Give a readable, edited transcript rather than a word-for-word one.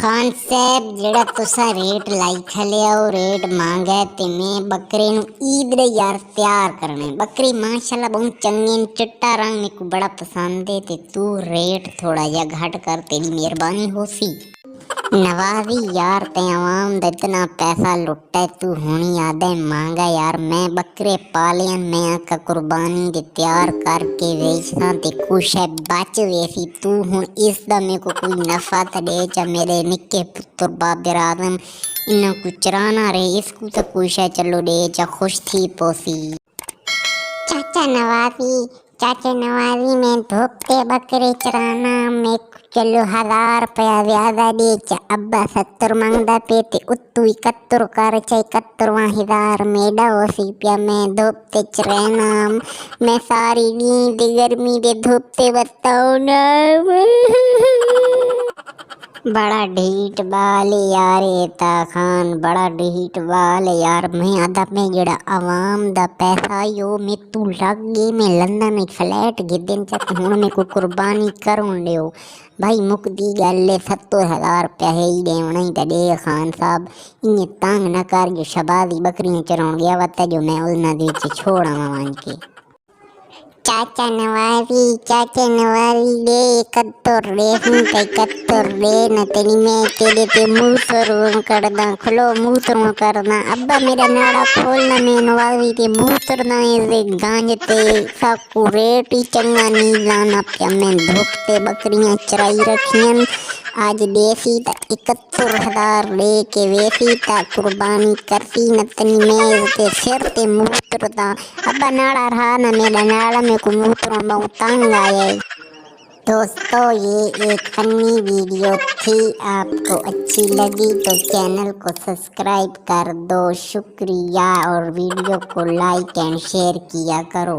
खान साहब जेड़ा तुसा रेट लाई खले हो रेट मांगे ते मैं बकरे नु ईद रे यार तैयार करने। बकरी माशाल्लाह बहुत चंगी चिट्टा रंग मेरे को बड़ा पसंद है। ते तू रेट थोड़ा या घट कर, तेरी मेहरबानी होसी। नवाजी यार ते आवाम दा इतना पैसा लुटा तू हुणी आदे मांगा यार। मैं बकरे पाले मैं आका कुर्बानी दे तैयार करके वेचना ते कुछ है बच वेसी। तू हुण इसदा मेरे को कोई नफा तो दे चा मेरे निक्के पुत्र बाबे आदम इन्ना को चराना रहे इसको तो कुछ है चलो दे चा खुश थी पोसी। चाचा नवाजी में धोपते बकरे चराना में चलो 1000 रुपया ज्यादा दे चा। अब्बा 70 मांगदा पे ते उत्तू 71 कर चा 71,000 मेडा होसी पिया। मैं धोपते चराना मैं सारी नींद गर्मी दे धोपते बताओ ना। बड़ा ढीठ बाल यार एता खान बड़ा ढीठ बाल यार। मैं आदा में जड़ा आवाम दा पैसा यो मैं तू लग गई मैं लंदन में फ्लैट गिदन चक हुण में को कुर्बानी करूं लियो भाई मुकदी गल 70,000 रुपया है ही देवना ही दे खान साहब। इन्हें तंग न कर जो शबाजी बकरियां चराउण गया वता जो मैं उलना दे छोड़ा मान के। चाचा नवारी दे 71 रे हूँ ते 71 रे न तेरी मैं तेरे ते मुँह सरों करदा खलो मुँह सरों करदा। अब्बा मेरा नाड़ा खोलना मैं नवारी ते मुँह सरना ऐसे गांज ते साकू रेट ही चंगा नहीं लाना पिया। मैं धोपते बकरियां चराई रखियन आज देसी ता 71,000 लेके वेसी ता कुर्बानी करती नतनी मैं ते सिर ते मूत्रता। अब्बा नाड़ा रहा ना मेरा नाड़ा में को मूत्र बहुत तंग आए। दोस्तों ये एक फनी वीडियो थी, आपको अच्छी लगी तो चैनल को सब्सक्राइब कर दो, शुक्रिया। और वीडियो को लाइक एंड शेयर किया करो।